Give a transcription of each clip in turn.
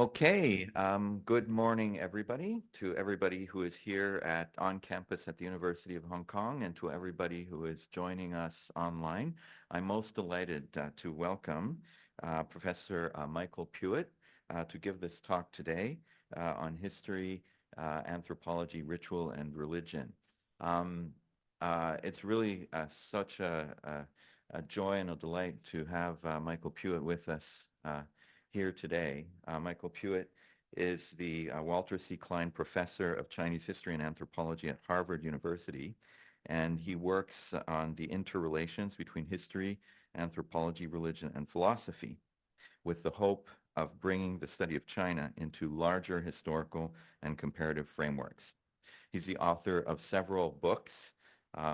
Okay, good morning, everybody, to everybody who is here on campus at the University of Hong Kong and to everybody who is joining us online. I'm most delighted to welcome Professor Michael Puett to give this talk today on history, anthropology, ritual, and religion. Um, it's really such a joy and a delight to have Michael Puett with us here today. Michael Puett is the Walter C. Klein Professor of Chinese History and Anthropology at Harvard University, and he works on the interrelations between history, anthropology, religion, and philosophy, with the hope of bringing the study of China into larger historical and comparative frameworks. He's the author of several books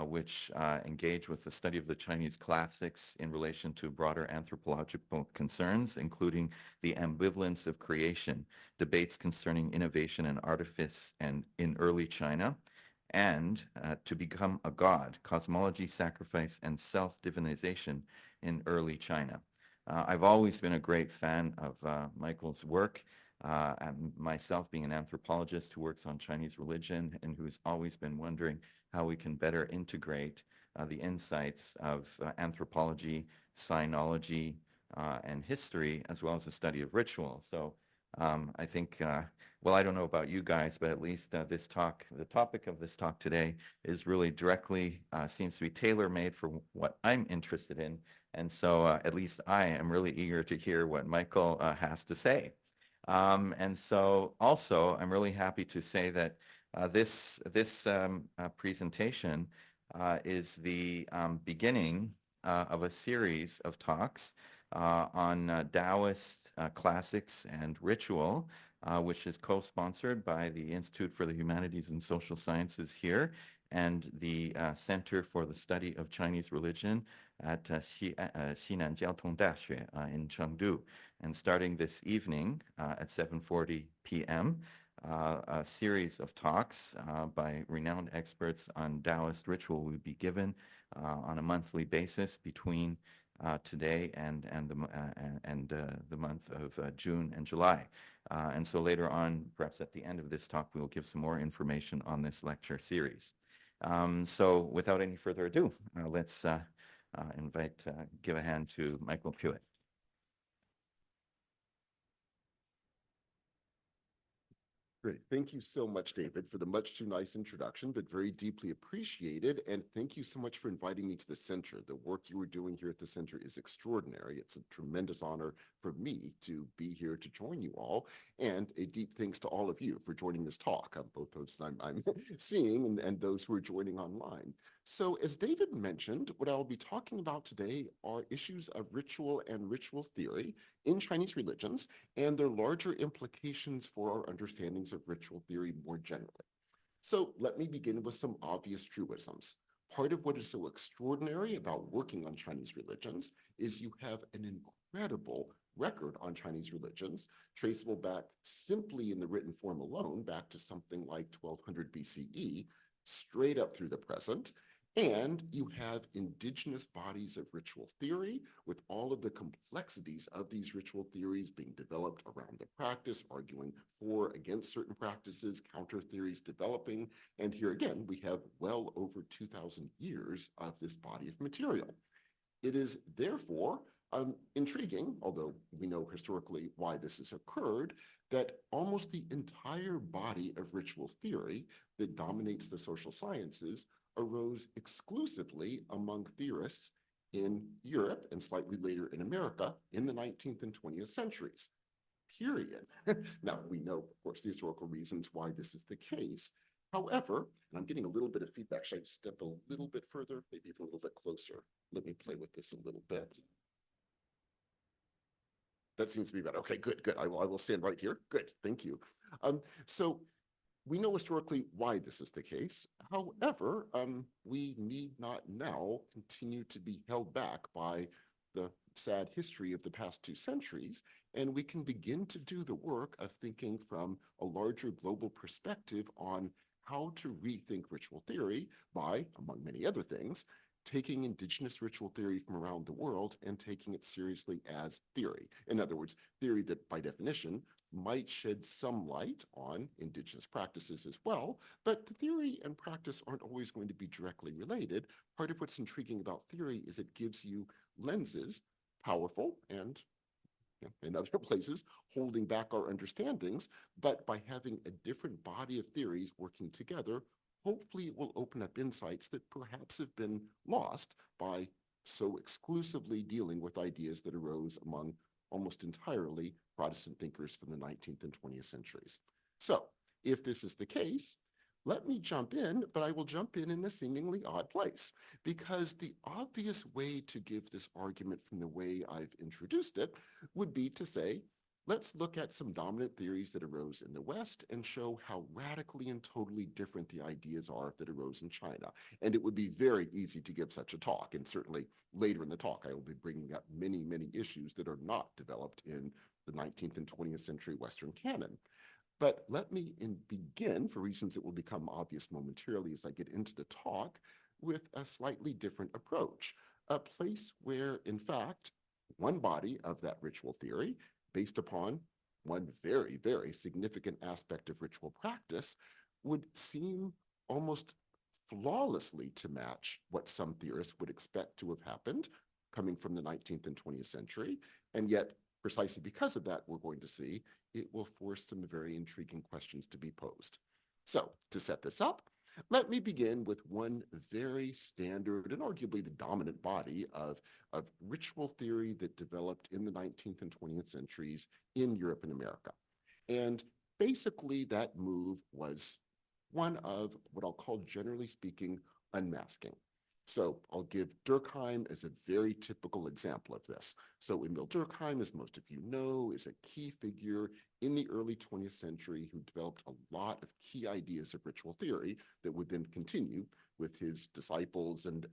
which engage with the study of the Chinese classics in relation to broader anthropological concerns, including The Ambivalence of Creation, Debates Concerning Innovation and Artifice and in Early China, and To Become a God, Cosmology, Sacrifice, and Self-Divinization in Early China. I've always been a great fan of Michael's work. And myself being an anthropologist who works on Chinese religion and who's always been wondering how we can better integrate the insights of anthropology, sinology, and history, as well as the study of ritual. So I think, well, I don't know about you guys, but at least this talk, the topic of this talk today is really directly, seems to be tailor-made for what I'm interested in. And so at least I am really eager to hear what Michael has to say. And so also, I'm really happy to say that this presentation is the beginning of a series of talks on Taoist classics and ritual, which is co-sponsored by the Institute for the Humanities and Social Sciences here and the Center for the Study of Chinese Religion at Xinan Jiaotong Daxue in Chengdu. And starting this evening at 7:40 p.m., a series of talks by renowned experts on Taoist ritual will be given on a monthly basis between today and the month of June and July. And so later on, perhaps at the end of this talk, we will give some more information on this lecture series. So without any further ado, let's give a hand to Michael Puett. Great. Thank you so much, David, for the much too nice introduction, but very deeply appreciated. And thank you so much for inviting me to the center. The work you are doing here at the center is extraordinary. It's a tremendous honor for me to be here to join you all. And a deep thanks to all of you for joining this talk, both those I'm seeing and those who are joining online. So as David mentioned, what I'll be talking about today are issues of ritual and ritual theory in Chinese religions and their larger implications for our understandings of ritual theory more generally. So let me begin with some obvious truisms. Part of what is so extraordinary about working on Chinese religions is you have an incredible record on Chinese religions, traceable back simply in the written form alone, back to something like 1200 BCE, straight up through the present. And you have indigenous bodies of ritual theory with all of the complexities of these ritual theories being developed around the practice, arguing for, against certain practices, counter theories developing. And here again, we have well over 2,000 years of this body of material. It is therefore intriguing, although we know historically why this has occurred, that almost the entire body of ritual theory that dominates the social sciences arose exclusively among theorists in Europe and slightly later in America in the 19th and 20th centuries, period. Now, we know, of course, the historical reasons why this is the case. However, and I'm getting a little bit of feedback. Should I step a little bit further, maybe a little bit closer? Let me play with this a little bit. That seems to be better. Okay, good, good. I will stand right here. Good, thank you. So we know historically why this is the case. However, we need not now continue to be held back by the sad history of the past 2 centuries, and we can begin to do the work of thinking from a larger global perspective on how to rethink ritual theory by, among many other things, taking indigenous ritual theory from around the world and taking it seriously as theory. In other words, theory that by definition might shed some light on indigenous practices as well, but the theory and practice aren't always going to be directly related. Part of what's intriguing about theory is it gives you lenses, powerful and in other places, holding back our understandings, but by having a different body of theories working together, hopefully it will open up insights that perhaps have been lost by so exclusively dealing with ideas that arose among almost entirely Protestant thinkers from the 19th and 20th centuries. So if this is the case, let me jump in, but I will jump in a seemingly odd place, because the obvious way to give this argument from the way I've introduced it would be to say, let's look at some dominant theories that arose in the West and show how radically and totally different the ideas are that arose in China. And it would be very easy to give such a talk. And certainly later in the talk, I will be bringing up many, many issues that are not developed in the 19th and 20th century Western canon. But let me begin, for reasons that will become obvious momentarily as I get into the talk, with a slightly different approach, a place where, in fact, one body of that ritual theory, based upon one very, very significant aspect of ritual practice, would seem almost flawlessly to match what some theorists would expect to have happened coming from the 19th and 20th century. And yet, precisely because of that, we're going to see it will force some very intriguing questions to be posed. So to set this up, let me begin with one very standard and arguably the dominant body of ritual theory that developed in the 19th and 20th centuries in Europe and America. And basically that move was one of what I'll call, generally speaking, unmasking. So I'll give Durkheim as a very typical example of this. So Emil Durkheim, as most of you know, is a key figure in the early 20th century who developed a lot of key ideas of ritual theory that would then continue with his disciples and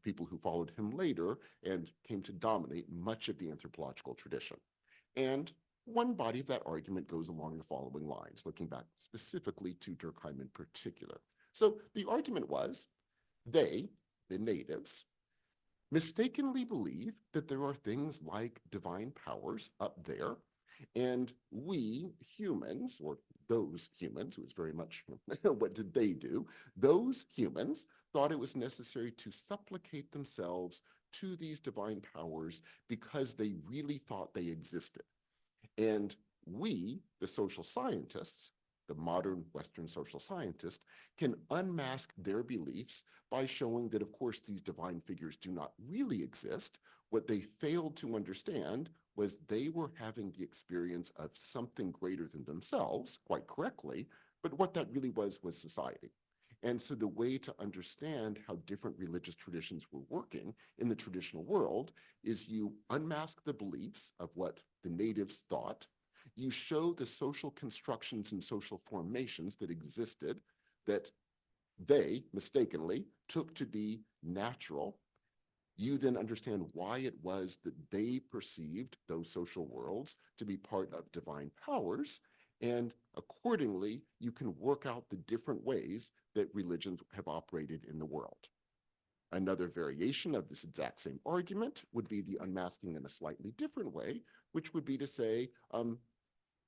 people who followed him later and came to dominate much of the anthropological tradition. And one body of that argument goes along the following lines, looking back specifically to Durkheim in particular. So the argument was, they, the natives, mistakenly believe that there are things like divine powers up there, and we humans, or those humans, it was very much what did they do? Those humans thought it was necessary to supplicate themselves to these divine powers because they really thought they existed. And we, the social scientists, the modern Western social scientist, can unmask their beliefs by showing that, of course, these divine figures do not really exist. What they failed to understand was they were having the experience of something greater than themselves, quite correctly, but what that really was society. And so the way to understand how different religious traditions were working in the traditional world is you unmask the beliefs of what the natives thought, you show the social constructions and social formations that existed that they mistakenly took to be natural. You then understand why it was that they perceived those social worlds to be part of divine powers. And accordingly, you can work out the different ways that religions have operated in the world. Another variation of this exact same argument would be the unmasking in a slightly different way, which would be to say,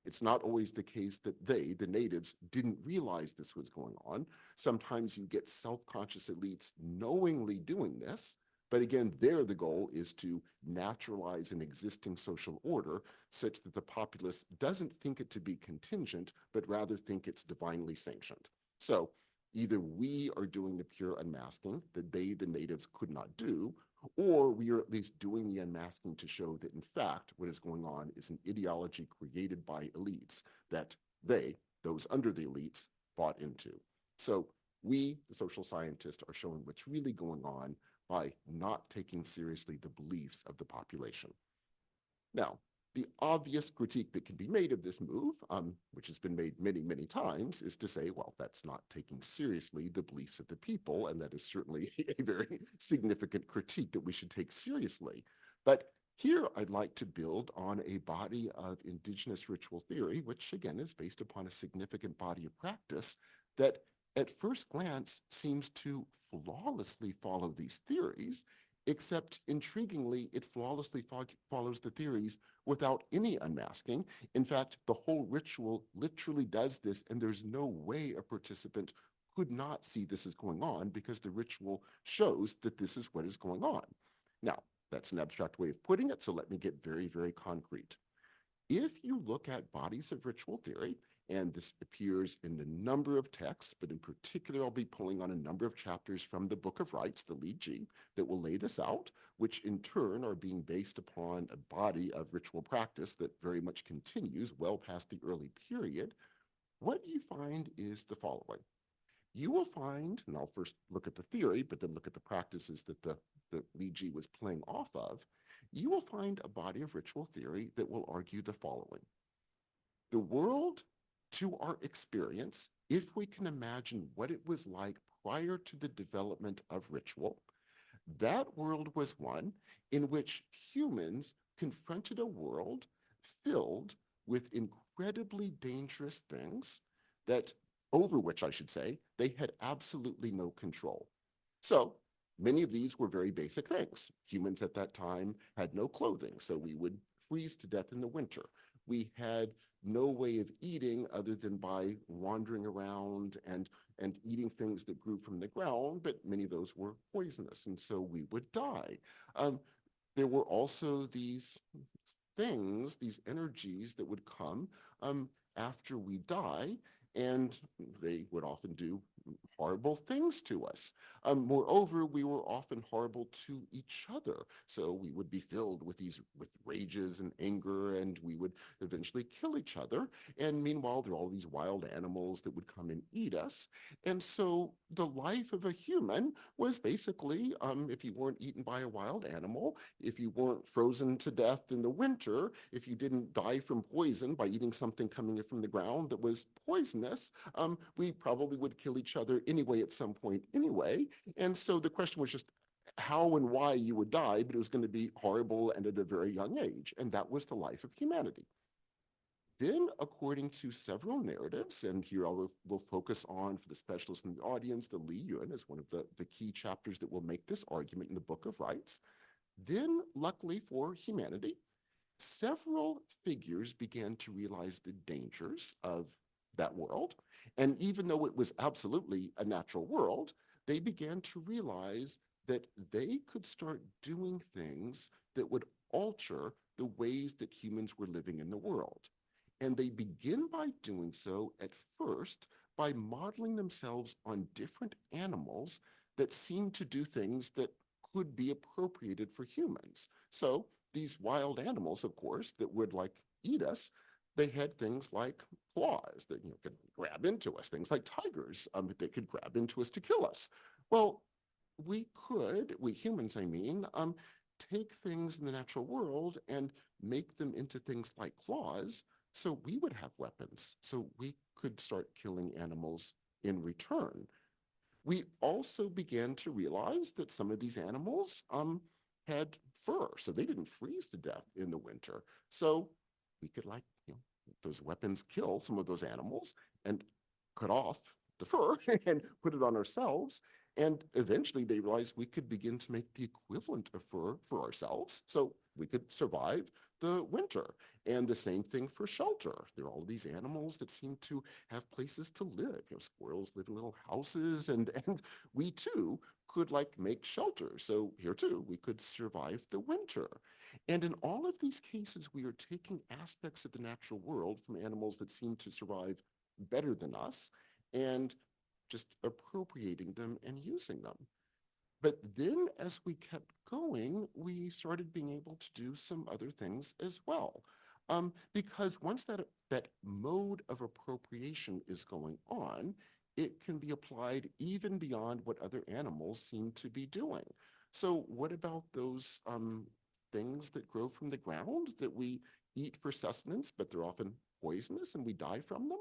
it's not always the case that they, the natives, didn't realize this was going on. Sometimes you get self-conscious elites knowingly doing this, but again, there the goal is to naturalize an existing social order such that the populace doesn't think it to be contingent, but rather think it's divinely sanctioned. So either we are doing the pure unmasking that they, the natives, could not do, or we are at least doing the unmasking to show that, in fact, what is going on is an ideology created by elites that they, those under the elites, bought into. So we, the social scientists, are showing what's really going on by not taking seriously the beliefs of the population. Now, the obvious critique that can be made of this move, which has been made many, many times, is to say, well, that's not taking seriously the beliefs of the people, and that is certainly a very significant critique that we should take seriously. But here I'd like to build on a body of indigenous ritual theory, which again is based upon a significant body of practice that at first glance seems to flawlessly follow these theories, except intriguingly, it flawlessly follows the theories without any unmasking. In fact, the whole ritual literally does this, and there's no way a participant could not see this is going on because the ritual shows that this is what is going on. Now, that's an abstract way of putting it, so let me get very, very concrete. If you look at bodies of ritual theory, and this appears in a number of texts, but in particular, I'll be pulling on a number of chapters from the Book of Rites, the Li Ji, that will lay this out, which in turn are being based upon a body of ritual practice that very much continues well past the early period. What you find is the following. You will find, and I'll first look at the theory, but then look at the practices that the Li Ji was playing off of, you will find a body of ritual theory that will argue the following. The world, to our experience, if we can imagine what it was like prior to the development of ritual, that world was one in which humans confronted a world filled with incredibly dangerous things that, over which I should say, they had absolutely no control. So many of these were very basic things. Humans at that time had no clothing, so we would freeze to death in the winter. We had no way of eating other than by wandering around and eating things that grew from the ground, but many of those were poisonous, and so we would die. There were also these things, these energies that would come after we die, and they would often do horrible things to us. Moreover, we were often horrible to each other. So we would be filled with rages and anger, and we would eventually kill each other. And meanwhile, there are all these wild animals that would come and eat us. And so the life of a human was basically, if you weren't eaten by a wild animal, if you weren't frozen to death in the winter, if you didn't die from poison by eating something coming from the ground that was poisonous, we probably would kill each other anyway at some point anyway. And so the question was just how and why you would die, but it was going to be horrible and at a very young age. And that was the life of humanity. Then, according to several narratives, and here we'll focus on, for the specialists in the audience, the Li Yun is one of the key chapters that will make this argument in the Book of Rites. Then, luckily for humanity, several figures began to realize the dangers of that world. And even though it was absolutely a natural world, they began to realize that they could start doing things that would alter the ways that humans were living in the world. And they begin by doing so at first by modeling themselves on different animals that seem to do things that could be appropriated for humans. So these wild animals, of course, that would like eat us, they had things like claws that could grab into us, things like tigers that could grab into us to kill us. Well, we humans, I mean, take things in the natural world and make them into things like claws, so we would have weapons, so we could start killing animals in return. We also began to realize that some of these animals had fur, so they didn't freeze to death in the winter. So we could, like, those weapons kill some of those animals and cut off the fur and put it on ourselves. And eventually they realized we could begin to make the equivalent of fur for ourselves, so we could survive the winter. And the same thing for shelter. There are all these animals that seem to have places to live. Squirrels live in little houses, and we too could like make shelter. So here too, we could survive the winter. And in all of these cases, we are taking aspects of the natural world from animals that seem to survive better than us and just appropriating them and using them. But then as we kept going, we started being able to do some other things as well. Because once that mode of appropriation is going on, it can be applied even beyond what other animals seem to be doing. So what about those things that grow from the ground that we eat for sustenance, but they're often poisonous and we die from them?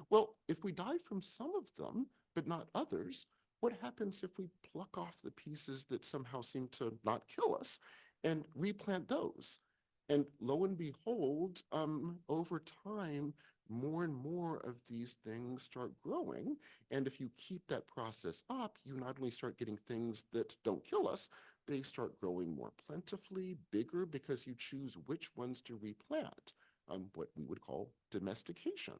Well, if we die from some of them, but not others, what happens if we pluck off the pieces that somehow seem to not kill us and replant those? And lo and behold, over time, more and more of these things start growing. And if you keep that process up, you not only start getting things that don't kill us, they start growing more plentifully, bigger, because you choose which ones to replant, what we would call domestication.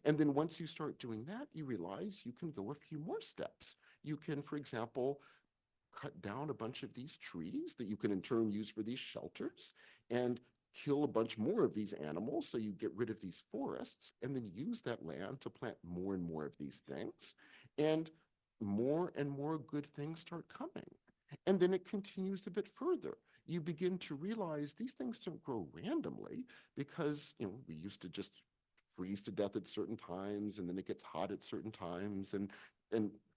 And then once you start doing that, you realize you can go a few more steps. You can, for example, cut down a bunch of these trees that you can in turn use for these shelters and kill a bunch more of these animals so you get rid of these forests and then use that land to plant more and more of these things. And more good things start coming. And then it continues a bit further. You begin to realize these things don't grow randomly because we used to just freeze to death at certain times and then it gets hot at certain times and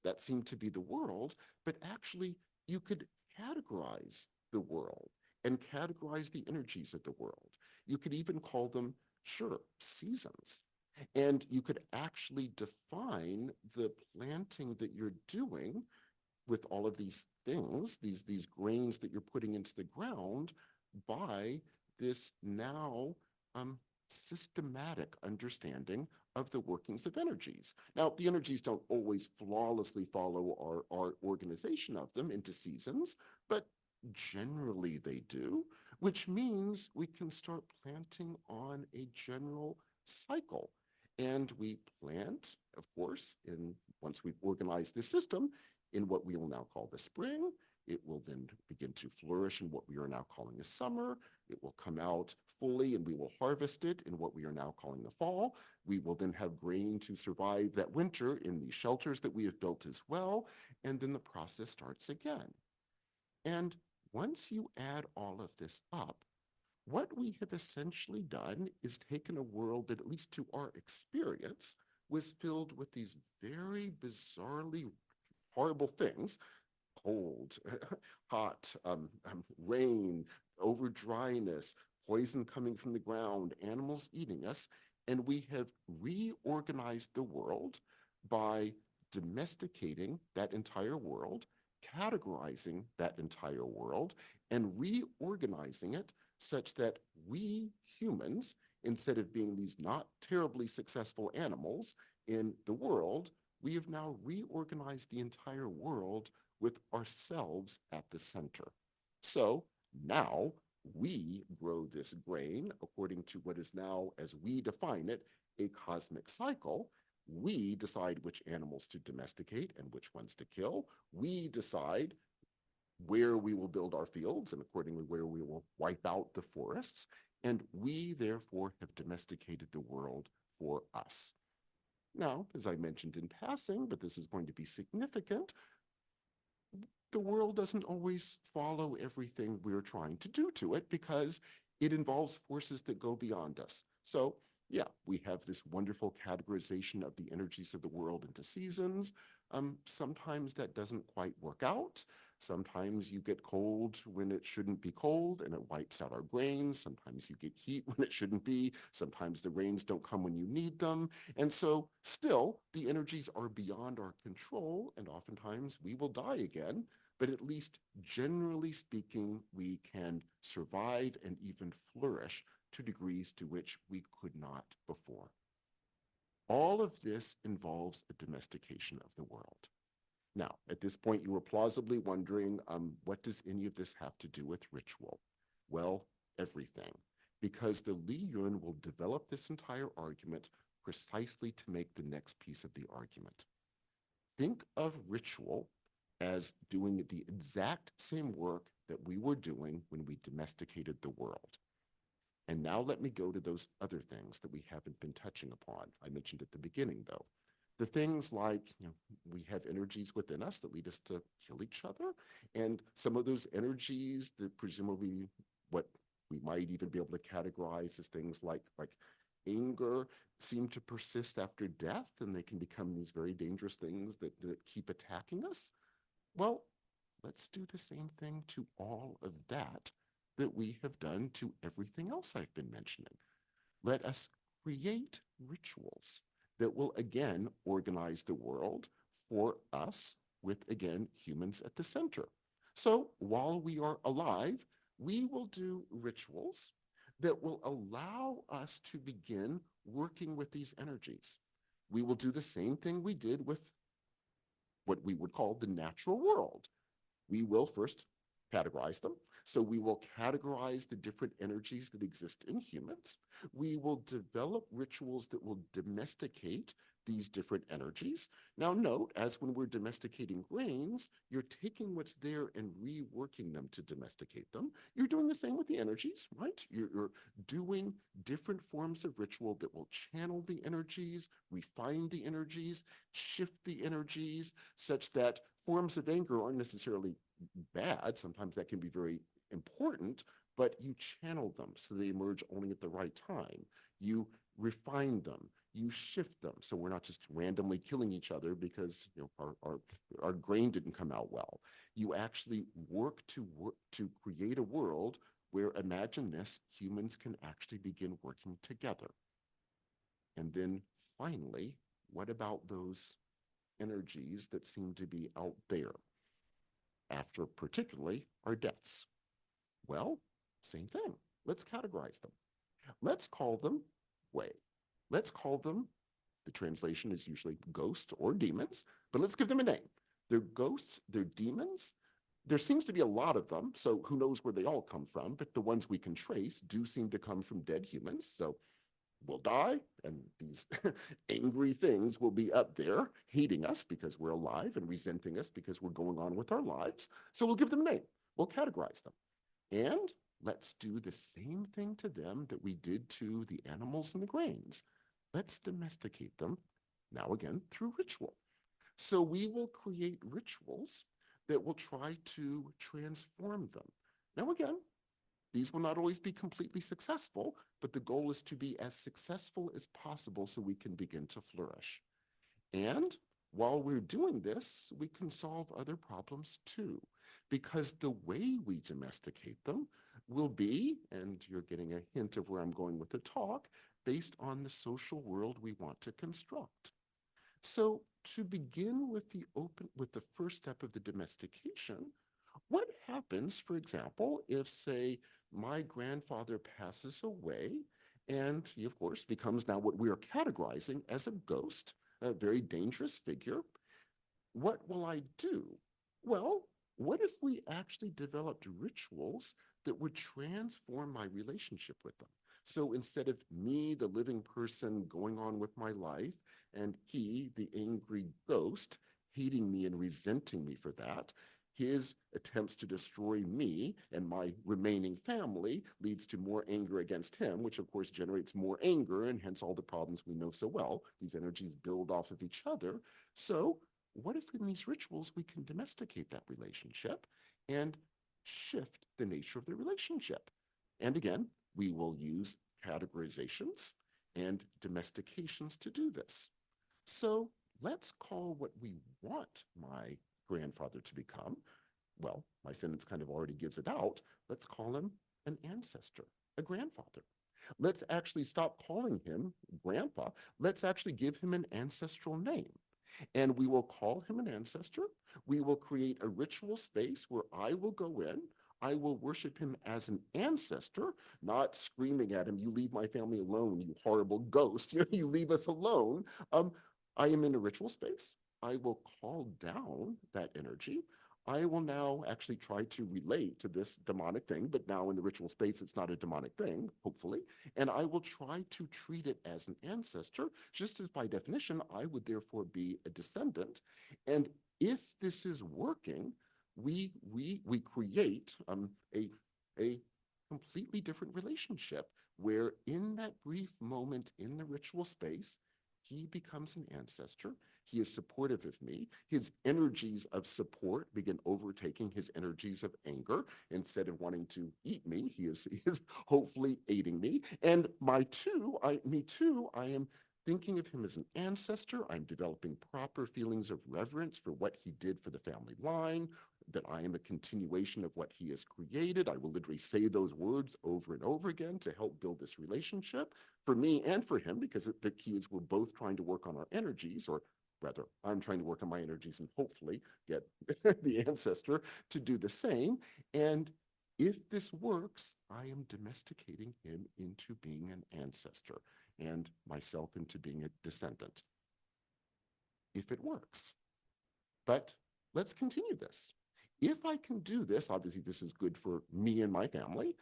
that seemed to be the world, but actually you could categorize the world and categorize the energies of the world. You could even call them, sure, seasons. And you could actually define the planting that you're doing with all of these things, these grains that you're putting into the ground by this now systematic understanding of the workings of energies. Now, the energies don't always flawlessly follow our organization of them into seasons, but generally they do, which means we can start planting on a general cycle. And we plant, of course, once we've organized this system, in what we will now call the spring. It will then begin to flourish in what we are now calling a summer. It will come out fully and we will harvest it in what we are now calling the fall. We will then have grain to survive that winter in the shelters that we have built as well. And then the process starts again. And once you add all of this up, what we have essentially done is taken a world that, at least to our experience, was filled with these very bizarrely horrible things: cold, hot, rain, over dryness, poison coming from the ground, animals eating us. And we have reorganized the world by domesticating that entire world, categorizing that entire world, and reorganizing it such that we humans, instead of being these not terribly successful animals in the world, we have now reorganized the entire world with ourselves at the center. So now we grow this grain according to what is now, as we define it, a cosmic cycle. We decide which animals to domesticate and which ones to kill. We decide where we will build our fields and accordingly where we will wipe out the forests. And we therefore have domesticated the world for us. Now, as I mentioned in passing, but this is going to be significant, the world doesn't always follow everything we're trying to do to it because it involves forces that go beyond us. So yeah, we have this wonderful categorization of the energies of the world into seasons. Sometimes that doesn't quite work out. Sometimes you get cold when it shouldn't be cold and it wipes out our grains. Sometimes you get heat when it shouldn't be. Sometimes the rains don't come when you need them. And so still, the energies are beyond our control and oftentimes we will die again. But at least generally speaking, we can survive and even flourish to degrees to which we could not before. All of this involves a domestication of the world. Now, at this point, you were plausibly wondering, what does any of this have to do with ritual? Well, everything, because the Li Yun will develop this entire argument precisely to make the next piece of the argument. Think of ritual as doing the exact same work that we were doing when we domesticated the world. And now let me go to those other things that we haven't been touching upon. I mentioned at the beginning, though. The things like, we have energies within us that lead us to kill each other. And some of those energies that presumably what we might even be able to categorize as things like anger seem to persist after death, and they can become these very dangerous things that keep attacking us. Well, let's do the same thing to all of that we have done to everything else I've been mentioning. Let us create rituals that will again organize the world for us with, again, humans at the center. So while we are alive, we will do rituals that will allow us to begin working with these energies. We will do the same thing we did with what we would call the natural world. We will first categorize them. So we will categorize the different energies that exist in humans. We will develop rituals that will domesticate these different energies. Now note, as when we're domesticating grains, you're taking what's there and reworking them to domesticate them. You're doing the same with the energies, right? You're doing different forms of ritual that will channel the energies, refine the energies, shift the energies, such that forms of anger aren't necessarily bad. Sometimes that can be very important, but you channel them so they emerge only at the right time. You refine them, you shift them, so we're not just randomly killing each other because our grain didn't come out well. You actually work to create a world where, imagine this, humans can actually begin working together. And then finally, what about those energies that seem to be out there after particularly our deaths? Well, same thing. Let's categorize them. Let's call them way. Let's call them, the translation is usually ghosts or demons, but let's give them a name. They're ghosts, they're demons. There seems to be a lot of them, so who knows where they all come from, but the ones we can trace do seem to come from dead humans. So we'll die, and these angry things will be up there hating us because we're alive and resenting us because we're going on with our lives. So we'll give them a name. We'll categorize them. And let's do the same thing to them that we did to the animals and the grains. Let's domesticate them, now again, through ritual. So we will create rituals that will try to transform them. Now again, these will not always be completely successful, but the goal is to be as successful as possible so we can begin to flourish. And while we're doing this, we can solve other problems too, because the way we domesticate them will be, and you're getting a hint of where I'm going with the talk, based on the social world we want to construct. So to begin with the first step of the domestication, what happens, for example, if, say, my grandfather passes away and he, of course, becomes now what we are categorizing as a ghost, a very dangerous figure? What will I do? Well, what if we actually developed rituals that would transform my relationship with them? So instead of me, the living person, going on with my life, and he, the angry ghost, hating me and resenting me for that, his attempts to destroy me and my remaining family leads to more anger against him, which of course generates more anger, and hence all the problems we know so well. These energies build off of each other. So what if in these rituals we can domesticate that relationship and shift the nature of the relationship? And again, we will use categorizations and domestications to do this. So let's call what we want my grandfather to become. Well, my sentence kind of already gives it out. Let's call him an ancestor, a grandfather. Let's actually stop calling him grandpa. Let's actually give him an ancestral name. And we will call him an ancestor. We will create a ritual space where I will go in. I will worship him as an ancestor, not screaming at him, "You leave my family alone, you horrible ghost. You leave us alone." I am in a ritual space. I will call down that energy. I will now actually try to relate to this demonic thing, but now in the ritual space, it's not a demonic thing, hopefully. And I will try to treat it as an ancestor, just as by definition, I would therefore be a descendant. And if this is working, we create a completely different relationship where in that brief moment in the ritual space, he becomes an ancestor. He is supportive of me. His energies of support begin overtaking his energies of anger. Instead of wanting to eat me, he is hopefully aiding me. And me too, I am thinking of him as an ancestor. I'm developing proper feelings of reverence for what he did for the family line, that I am a continuation of what he has created. I will literally say those words over and over again to help build this relationship for me and for him, because the key is we're both trying to work on our energies, or rather, I'm trying to work on my energies and hopefully get the ancestor to do the same. And If this works, I am domesticating him into being an ancestor and myself into being a descendant. If it works. But let's continue this. If I can do this, obviously this is good for me and my family.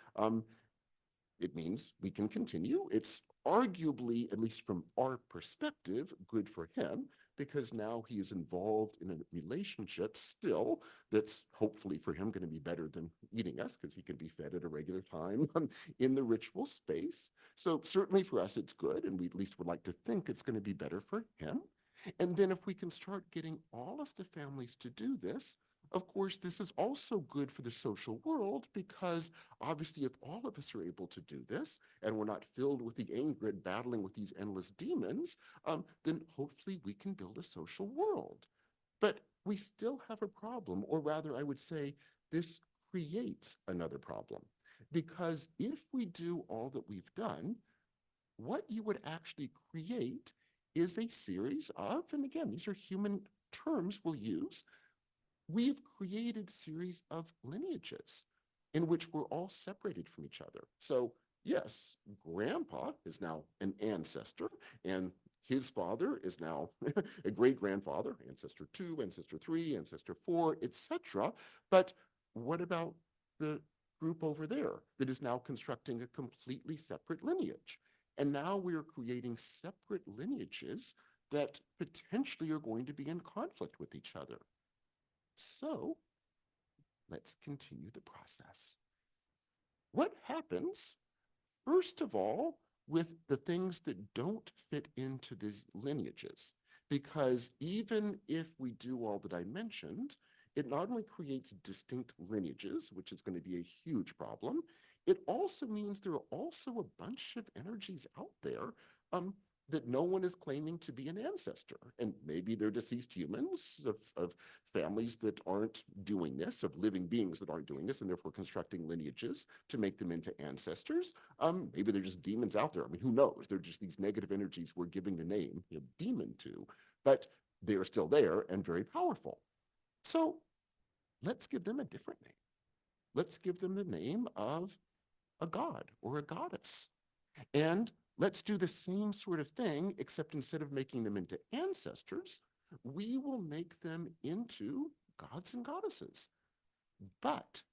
It means we can continue. It's arguably, at least from our perspective, good for him because now he is involved in a relationship still that's hopefully for him going to be better than eating us because he can be fed at a regular time in the ritual space. So certainly for us, it's good. And we at least would like to think it's going to be better for him. And then if we can start getting all of the families to do this, of course, this is also good for the social world because obviously if all of us are able to do this and we're not filled with the anger and battling with these endless demons, then hopefully we can build a social world. But we still have a problem, or rather I would say this creates another problem. Because if we do all that we've done, what you would actually create is a series of, and again, these are human terms we'll use, we've created series of lineages in which we're all separated from each other. So yes, grandpa is now an ancestor and his father is now a great-grandfather, ancestor 2, ancestor 3, ancestor 4, etc. But what about the group over there that is now constructing a completely separate lineage? And now we're creating separate lineages that potentially are going to be in conflict with each other. So let's continue the process. What happens, first of all, with the things that don't fit into these lineages? Because even if we do all that I mentioned, it not only creates distinct lineages, which is going to be a huge problem, it also means there are also a bunch of energies out there that no one is claiming to be an ancestor. And maybe they're deceased humans of families that aren't doing this, of living beings that aren't doing this, and therefore constructing lineages to make them into ancestors. Maybe they're just demons out there. I mean, who knows? They're just these negative energies we're giving the name, demon to, but they are still there and very powerful. So let's give them a different name. Let's give them the name of a god or a goddess. And let's do the same sort of thing, except instead of making them into ancestors, we will make them into gods and goddesses. But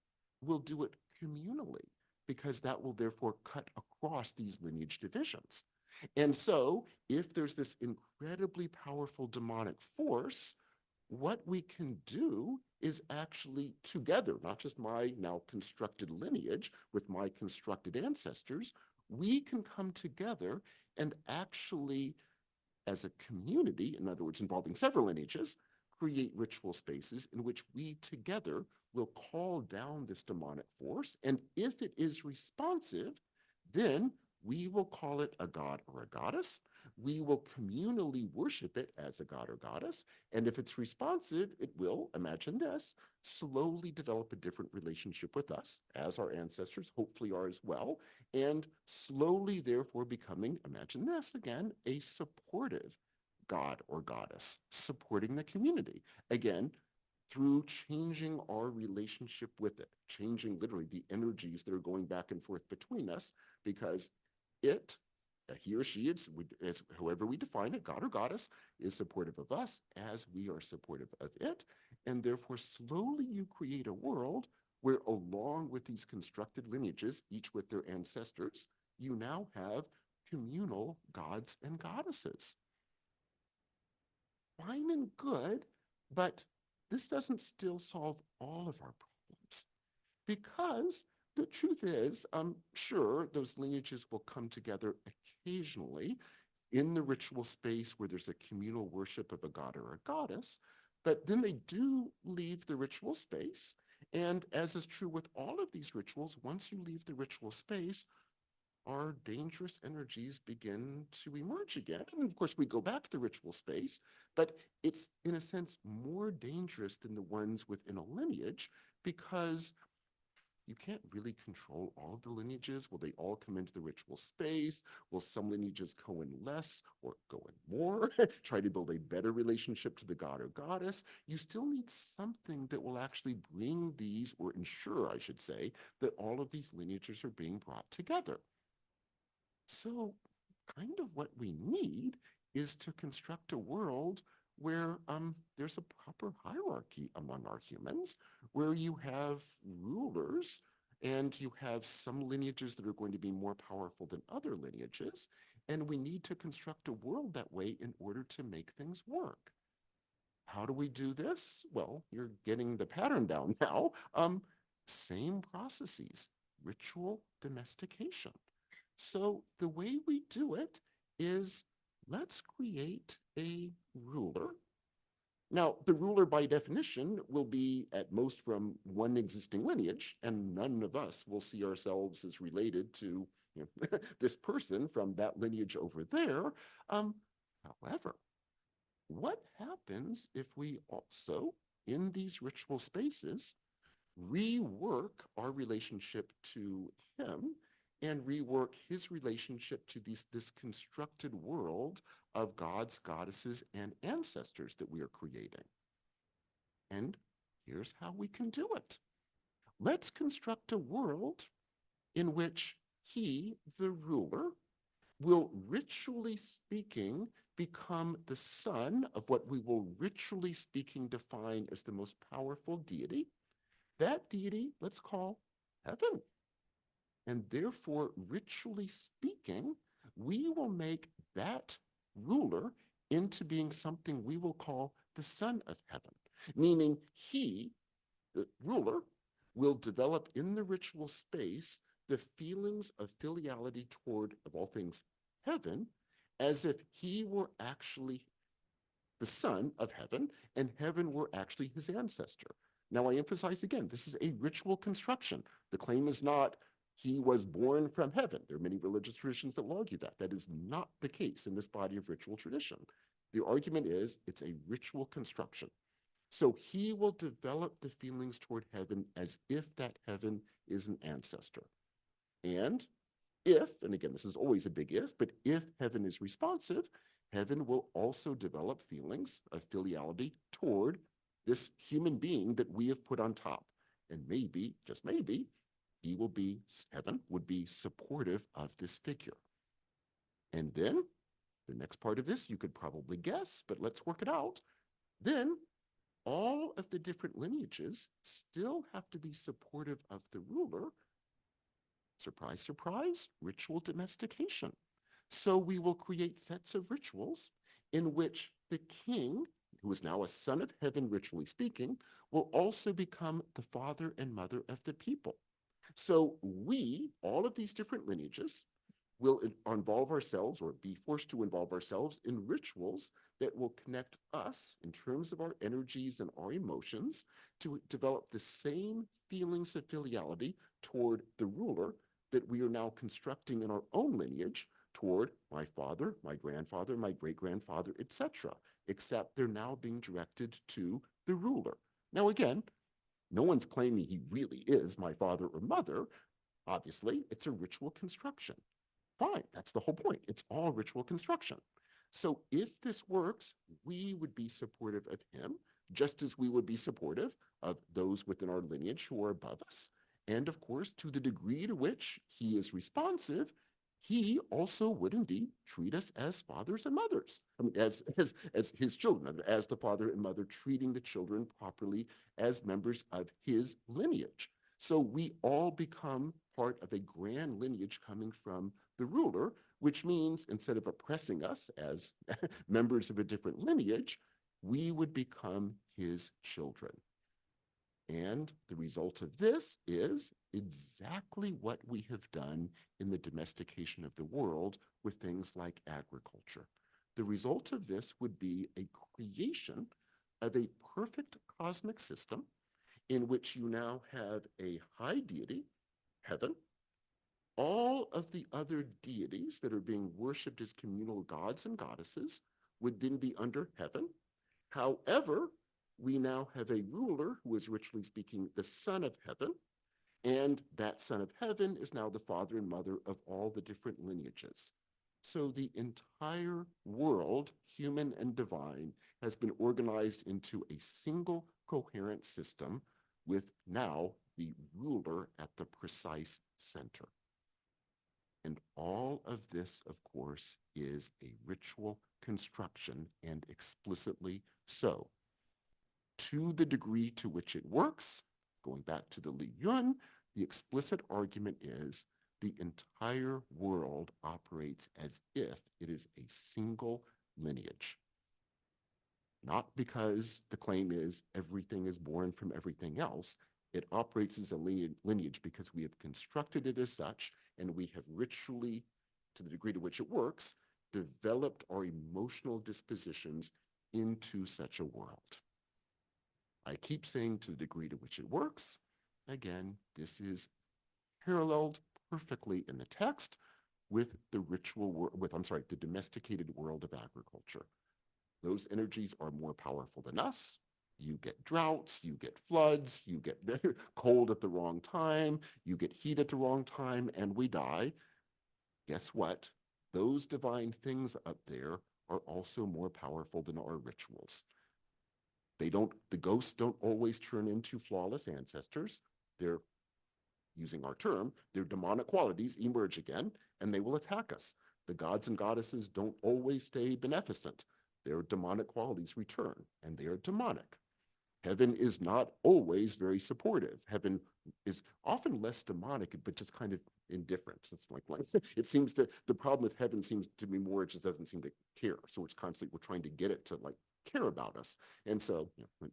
we'll do it communally because that will therefore cut across these lineage divisions. And so if there's this incredibly powerful demonic force, what we can do is actually together, not just my now constructed lineage with my constructed ancestors, we can come together and actually, as a community, in other words, involving several lineages, create ritual spaces in which we together will call down this demonic force. And if it is responsive, then we will call it a god or a goddess. We will communally worship it as a god or goddess. And if it's responsive, it will, imagine this, slowly develop a different relationship with us as our ancestors hopefully are as well. And slowly, therefore, becoming, imagine this again, a supportive god or goddess, supporting the community. Again, through changing our relationship with it, changing literally the energies that are going back and forth between us, because it, he or she, is however we define it, god or goddess, is supportive of us as we are supportive of it. And therefore, slowly you create a world where along with these constructed lineages, each with their ancestors, you now have communal gods and goddesses. Fine and good, but this doesn't still solve all of our problems because the truth is, sure, those lineages will come together occasionally in the ritual space where there's a communal worship of a god or a goddess, but then they do leave the ritual space. And as is true with all of these rituals, once you leave the ritual space, our dangerous energies begin to emerge again. And of course, we go back to the ritual space, but it's in a sense more dangerous than the ones within a lineage because you can't really control all of the lineages. Will they all come into the ritual space? Will some lineages go in less or go in more? Try to build a better relationship to the god or goddess. You still need something that will actually bring these, or ensure, I should say, that all of these lineages are being brought together. So kind of what we need is to construct a world where there's a proper hierarchy among our humans, where you have rulers and you have some lineages that are going to be more powerful than other lineages. And we need to construct a world that way in order to make things work. How do we do this? Well, you're getting the pattern down now. Same processes, ritual domestication. So the way we do it is, let's create a ruler. Now, the ruler by definition will be at most from one existing lineage, and none of us will see ourselves as related to this person from that lineage over there. However, what happens if we also, in these ritual spaces, rework our relationship to him and rework his relationship to this constructed world of gods, goddesses, and ancestors that we are creating? And here's how we can do it. Let's construct a world in which he, the ruler, will, ritually speaking, become the son of what we will, ritually speaking, define as the most powerful deity. That deity, let's call heaven. And therefore, ritually speaking, we will make that ruler into being something we will call the son of heaven, meaning he, the ruler, will develop in the ritual space the feelings of filiality toward, of all things, heaven, as if he were actually the son of heaven and heaven were actually his ancestor. Now, I emphasize again, this is a ritual construction. The claim is not he was born from heaven. There are many religious traditions that will argue that. That is not the case in this body of ritual tradition. The argument is it's a ritual construction. So he will develop the feelings toward heaven as if that heaven is an ancestor. And if, and again, this is always a big if, but if heaven is responsive, heaven will also develop feelings of filiality toward this human being that we have put on top. And maybe, just maybe, heaven would be supportive of this figure. And then the next part of this, you could probably guess, but let's work it out. Then all of the different lineages still have to be supportive of the ruler. Surprise, surprise, ritual domestication. So we will create sets of rituals in which the king, who is now a son of heaven, ritually speaking, will also become the father and mother of the people. So we, all of these different lineages, will involve ourselves or be forced to involve ourselves in rituals that will connect us in terms of our energies and our emotions to develop the same feelings of filiality toward the ruler that we are now constructing in our own lineage toward my father, my grandfather, my great-grandfather, etc., except they're now being directed to the ruler. Now, again, no one's claiming he really is my father or mother. Obviously, it's a ritual construction. Fine, that's the whole point. It's all ritual construction. So if this works, we would be supportive of him, just as we would be supportive of those within our lineage who are above us. And of course, to the degree to which he is responsive, he also would indeed treat us as fathers and mothers, I mean, as his children, as the father and mother treating the children properly as members of his lineage. So we all become part of a grand lineage coming from the ruler, which means instead of oppressing us as members of a different lineage, we would become his children. And the result of this is exactly what we have done in the domestication of the world with things like agriculture. The result of this would be a creation of a perfect cosmic system in which you now have a high deity, heaven. All of the other deities that are being worshipped as communal gods and goddesses would then be under heaven. However, we now have a ruler who is, ritually speaking, the son of heaven, And that son of heaven is now the father and mother of all the different lineages. So the entire world, human and divine, has been organized into a single coherent system with now the ruler at the precise center. And all of this, of course, is a ritual construction, and explicitly so. To the degree to which it works, going back to the Li Yun, the explicit argument is the entire world operates as if it is a single lineage. Not because the claim is everything is born from everything else. It operates as a lineage because we have constructed it as such, and we have ritually, to the degree to which it works, developed our emotional dispositions into such a world. I keep saying to the degree to which it works. Again, this is paralleled perfectly in the text with the the domesticated world of agriculture. Those energies are more powerful than us. You get droughts, you get floods, you get cold at the wrong time, you get heat at the wrong time, and we die. Guess what? Those divine things up there are also more powerful than our rituals. The ghosts don't always turn into flawless ancestors. They're, using our term, their demonic qualities emerge again, and they will attack us. The gods and goddesses don't always stay beneficent. Their demonic qualities return, and they are demonic. Heaven is not always very supportive. Heaven is often less demonic, but just kind of indifferent. It's like it seems to, the problem with heaven seems to be more, it just doesn't seem to care. So it's constantly, we're trying to get it to care about us. And so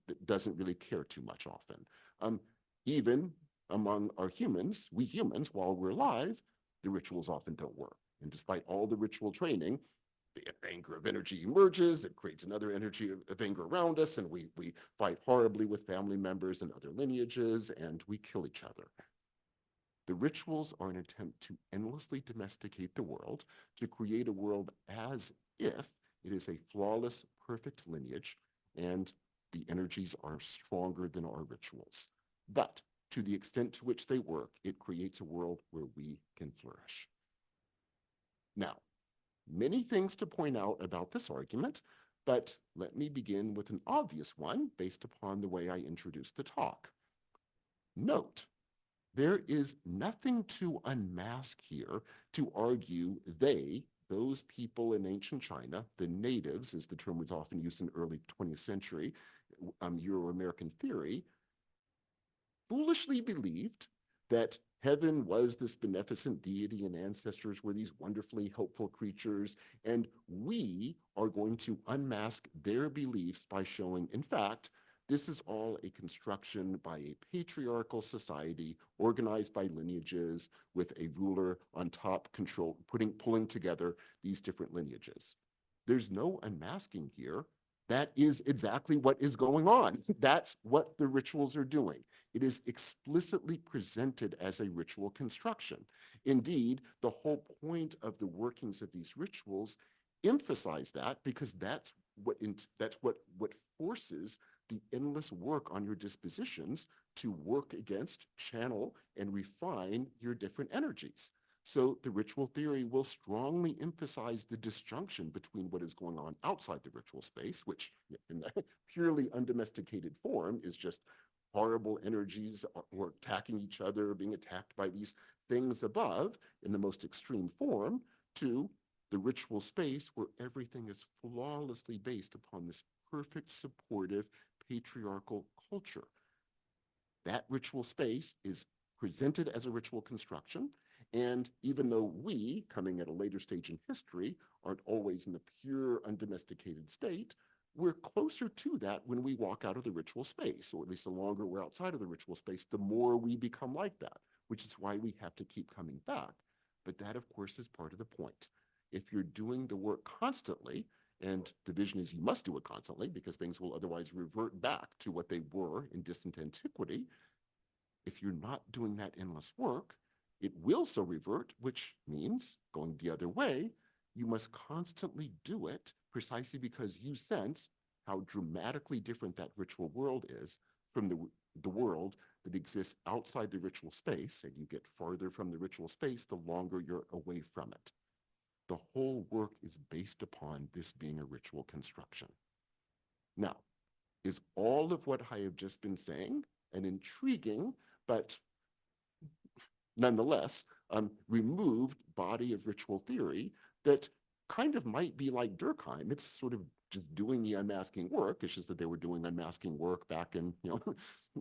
it doesn't really care too much often. Even among our humans, we humans, while we're alive, the rituals often don't work. And despite all the ritual training, the anger of energy emerges, it creates another energy of anger around us, and we fight horribly with family members and other lineages, and we kill each other. The rituals are an attempt to endlessly domesticate the world, to create a world as if it is a flawless, perfect lineage, and the energies are stronger than our rituals. But to the extent to which they work, it creates a world where we can flourish. Now, many things to point out about this argument, but let me begin with an obvious one based upon the way I introduced the talk. Note, there is nothing to unmask here to argue those people in ancient China, the natives is the term was often used in early 20th century Euro-American theory, foolishly believed that heaven was this beneficent deity and ancestors were these wonderfully helpful creatures, and we are going to unmask their beliefs by showing, in fact, this is all a construction by a patriarchal society organized by lineages with a ruler on top pulling together these different lineages. There's no unmasking here. That is exactly what is going on. That's what the rituals are doing. It is explicitly presented as a ritual construction. Indeed, the whole point of the workings of these rituals emphasize that because that's what forces the endless work on your dispositions to work against, channel, and refine your different energies. So the ritual theory will strongly emphasize the disjunction between what is going on outside the ritual space, which in the purely undomesticated form is just horrible energies or attacking each other, being attacked by these things above in the most extreme form, to the ritual space where everything is flawlessly based upon this perfect, supportive, patriarchal culture. That ritual space is presented as a ritual construction. And even though we, coming at a later stage in history, aren't always in the pure undomesticated state, we're closer to that when we walk out of the ritual space, or at least the longer we're outside of the ritual space, the more we become like that, which is why we have to keep coming back. But that, of course, is part of the point. If you're doing the work constantly, and the vision is you must do it constantly because things will otherwise revert back to what they were in distant antiquity. If you're not doing that endless work, it will so revert, which means going the other way, you must constantly do it precisely because you sense how dramatically different that ritual world is from the the world that exists outside the ritual space, and you get farther from the ritual space, the longer you're away from it. The whole work is based upon this being a ritual construction. Now, is all of what I have just been saying an intriguing, but nonetheless, removed body of ritual theory that kind of might be like Durkheim? It's sort of just doing the unmasking work. It's just that they were doing unmasking work back in,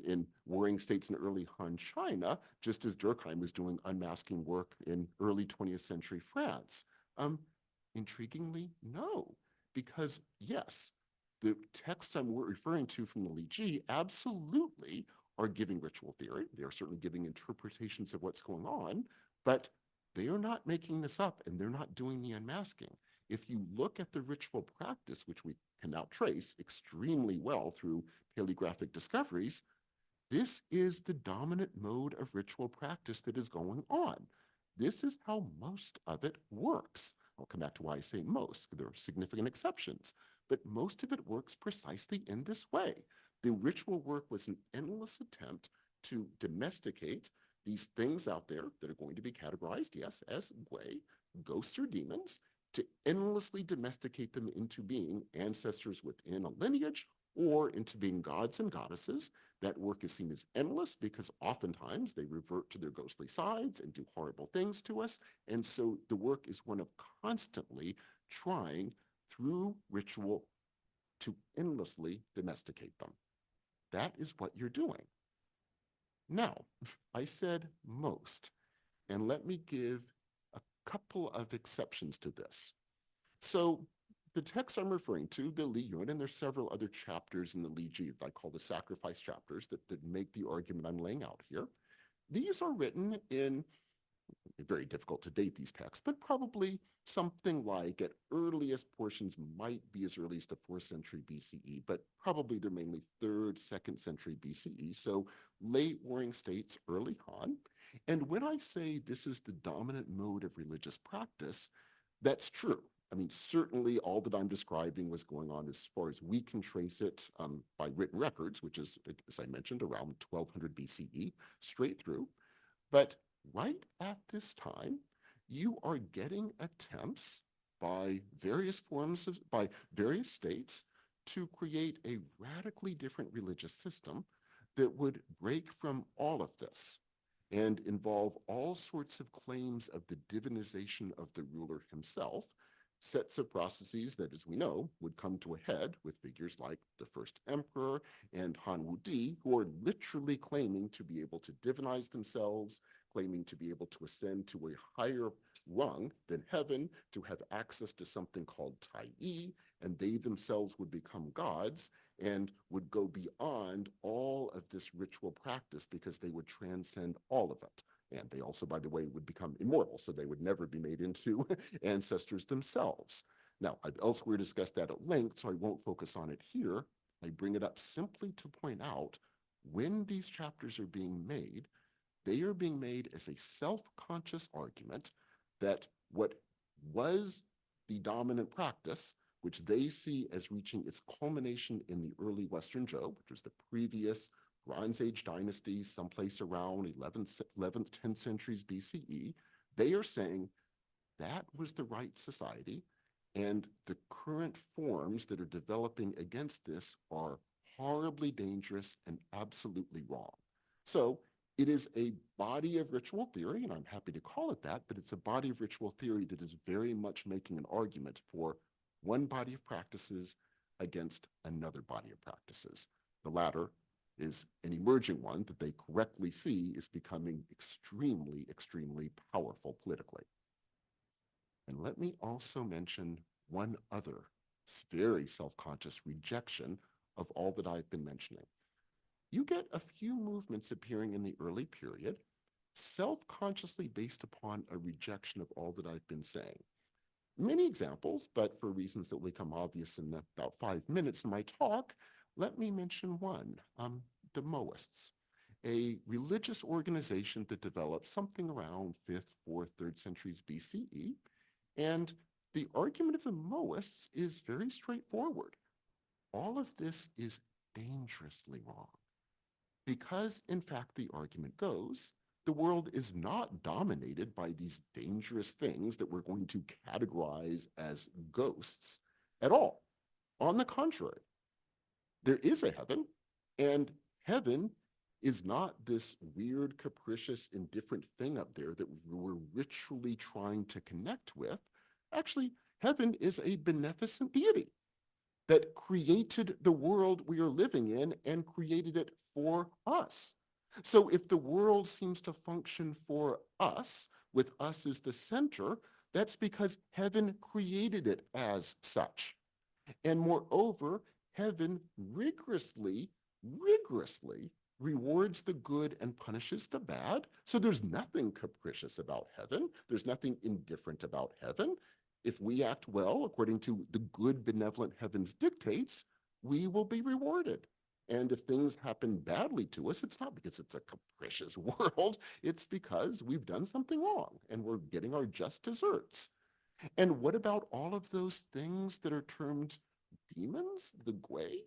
in warring states in early Han China, just as Durkheim was doing unmasking work in early 20th century France. Intriguingly, no, because yes, the texts I'm referring to from the Li Ji absolutely are giving ritual theory. They are certainly giving interpretations of what's going on, but they are not making this up and they're not doing the unmasking. If you look at the ritual practice, which we can now trace extremely well through paleographic discoveries, this is the dominant mode of ritual practice that is going on. This is how most of it works. I'll come back to why I say most, there are significant exceptions, but most of it works precisely in this way. The ritual work was an endless attempt to domesticate these things out there that are going to be categorized, yes, as way, ghosts or demons, to endlessly domesticate them into being ancestors within a lineage or into being gods and goddesses. That work is seen as endless because oftentimes they revert to their ghostly sides and do horrible things to us. And so the work is one of constantly trying through ritual to endlessly domesticate them. That is what you're doing. Now, I said most, and let me give a couple of exceptions to this. So the text I'm referring to, the Li Yun, and there's several other chapters in the Li Ji that I call the sacrifice chapters that make the argument I'm laying out here. These are written in, very difficult to date these texts, but probably something like at earliest portions might be as early as the 4th century BCE, but probably they're mainly 3rd, 2nd century BCE. So late warring states, early Han. And when I say this is the dominant mode of religious practice, that's true. I mean, certainly all that I'm describing was going on as far as we can trace it by written records, which is, as I mentioned, around 1200 BCE, straight through. But right at this time, you are getting attempts by various states to create a radically different religious system that would break from all of this and involve all sorts of claims of the divinization of the ruler himself, sets of processes that, as we know, would come to a head with figures like the first emperor and Han Wudi, who are literally claiming to be able to divinize themselves, claiming to be able to ascend to a higher rung than heaven, to have access to something called Tai Yi, and they themselves would become gods and would go beyond all of this ritual practice because they would transcend all of it. And they also, by the way, would become immortal, so they would never be made into ancestors themselves. Now, I've elsewhere discussed that at length, so I won't focus on it here. I bring it up simply to point out when these chapters are being made, they are being made as a self-conscious argument that what was the dominant practice, which they see as reaching its culmination in the early Western Zhou, which was the previous Bronze Age dynasty, someplace around 11th, 10th centuries BCE, they are saying that was the right society, and the current forms that are developing against this are horribly dangerous and absolutely wrong. So it is a body of ritual theory, and I'm happy to call it that, but it's a body of ritual theory that is very much making an argument for one body of practices against another body of practices. The latter is an emerging one that they correctly see is becoming extremely, extremely powerful politically. And let me also mention one other very self-conscious rejection of all that I've been mentioning. You get a few movements appearing in the early period, self-consciously based upon a rejection of all that I've been saying. Many examples, but for reasons that will become obvious in about 5 minutes in my talk, let me mention one, the Moists, a religious organization that developed something around 5th, 4th, 3rd centuries BCE. And the argument of the Moists is very straightforward. All of this is dangerously wrong. Because, in fact, the argument goes, the world is not dominated by these dangerous things that we're going to categorize as ghosts at all. On the contrary, there is a heaven, and heaven is not this weird, capricious, indifferent thing up there that we're ritually trying to connect with. Actually, heaven is a beneficent deity that created the world we are living in and created it for us. So if the world seems to function for us, with us as the center, that's because heaven created it as such. And moreover, heaven rigorously rewards the good and punishes the bad. So there's nothing capricious about heaven. There's nothing indifferent about heaven. If we act well according to the good, benevolent heaven's dictates, we will be rewarded. And if things happen badly to us, it's not because it's a capricious world. It's because we've done something wrong and we're getting our just desserts. And what about all of those things that are termed demons, the Gwei?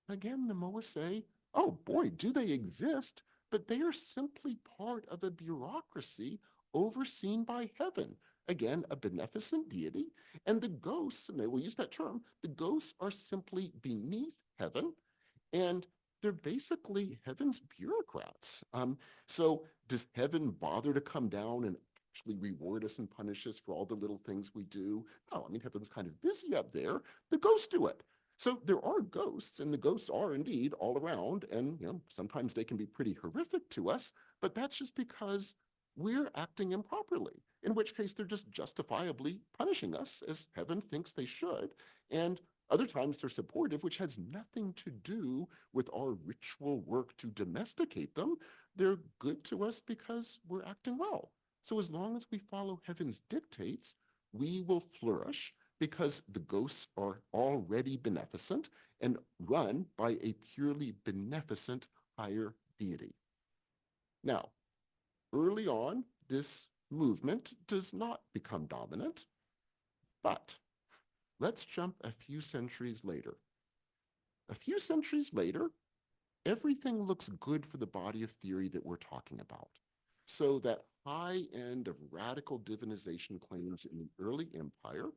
Again, the Moa say, oh boy, do they exist, but they are simply part of a bureaucracy overseen by heaven. Again, a beneficent deity. And the ghosts, and they will use that term, the ghosts are simply beneath heaven, and they're basically heaven's bureaucrats. So does heaven bother to come down and actually reward us and punish us for all the little things we do? No, I mean, heaven's kind of busy up there. The ghosts do it. So there are ghosts, and the ghosts are indeed all around, and sometimes they can be pretty horrific to us, but that's just because we're acting improperly, in which case they're just justifiably punishing us as heaven thinks they should. And other times they're supportive, which has nothing to do with our ritual work to domesticate them. They're good to us because we're acting well. So as long as we follow heaven's dictates, we will flourish because the ghosts are already beneficent and run by a purely beneficent higher deity. Now, early on, this movement does not become dominant, but let's jump a few centuries later. A few centuries later, everything looks good for the body of theory that we're talking about. So that high end of radical divinization claims in the early empire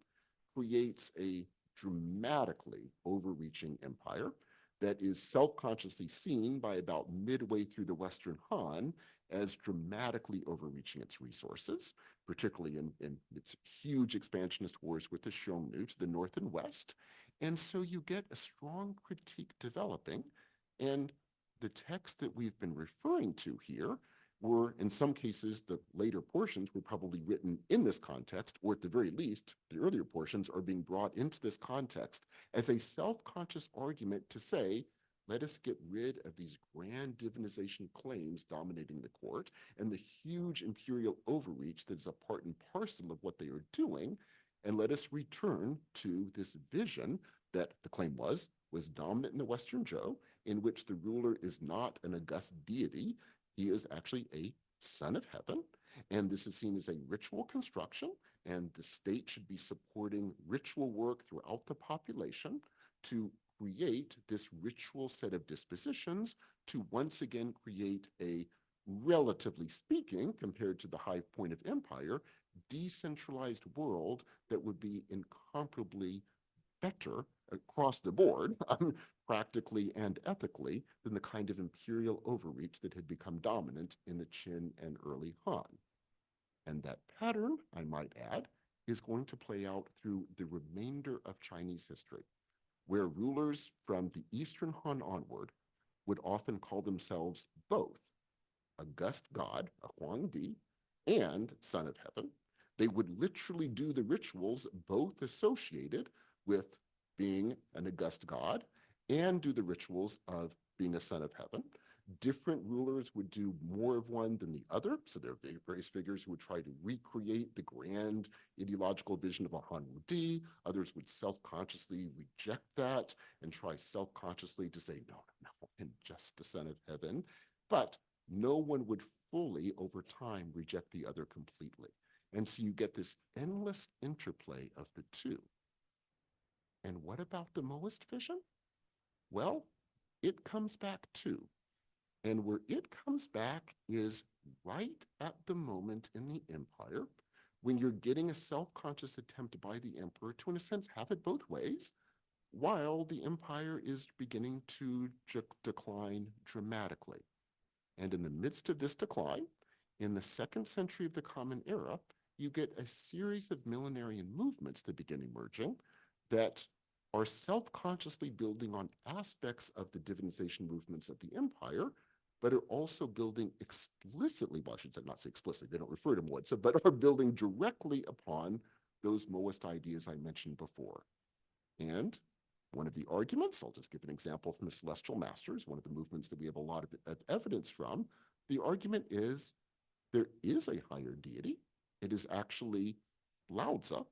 creates a dramatically overreaching empire that is self-consciously seen by about midway through the Western Han as dramatically overreaching its resources, particularly in its huge expansionist wars with the Xiongnu to the north and west. And so you get a strong critique developing, and the text that we've been referring to here were, in some cases, the later portions were probably written in this context, or at the very least, the earlier portions are being brought into this context as a self-conscious argument to say, let us get rid of these grand divinization claims dominating the court and the huge imperial overreach that is a part and parcel of what they are doing, and let us return to this vision that the claim was dominant in the Western Zhou, in which the ruler is not an august deity. He is actually a son of heaven, and this is seen as a ritual construction, and the state should be supporting ritual work throughout the population to create this ritual set of dispositions to once again create a, relatively speaking, compared to the high point of empire, decentralized world that would be incomparably better across the board, practically and ethically, than the kind of imperial overreach that had become dominant in the Qin and early Han. And that pattern, I might add, is going to play out through the remainder of Chinese history, where rulers from the Eastern Han onward would often call themselves both august god, a Huangdi, and son of heaven. They would literally do the rituals both associated with being an august god and do the rituals of being a son of heaven. Different rulers would do more of one than the other. So there are various figures who would try to recreate the grand ideological vision of a Han Wudi. Others would self-consciously reject that and try self-consciously to say, no, I'm just the son of heaven. But no one would fully, over time, reject the other completely. And so you get this endless interplay of the two. And what about the Moist vision? Well, it comes back too. And where it comes back is right at the moment in the empire when you're getting a self-conscious attempt by the emperor to, in a sense, have it both ways, while the empire is beginning to decline dramatically. And in the midst of this decline, in the 2nd century of the Common Era, you get a series of millenarian movements that begin emerging that are self-consciously building on aspects of the divinization movements of the empire, but are also building explicitly, well, I should not say explicitly, they don't refer to Moed, but are building directly upon those Moist ideas I mentioned before. And one of the arguments, I'll just give an example from the Celestial Masters, one of the movements that we have a lot of evidence from, the argument is there is a higher deity. It is actually Lao Tzu.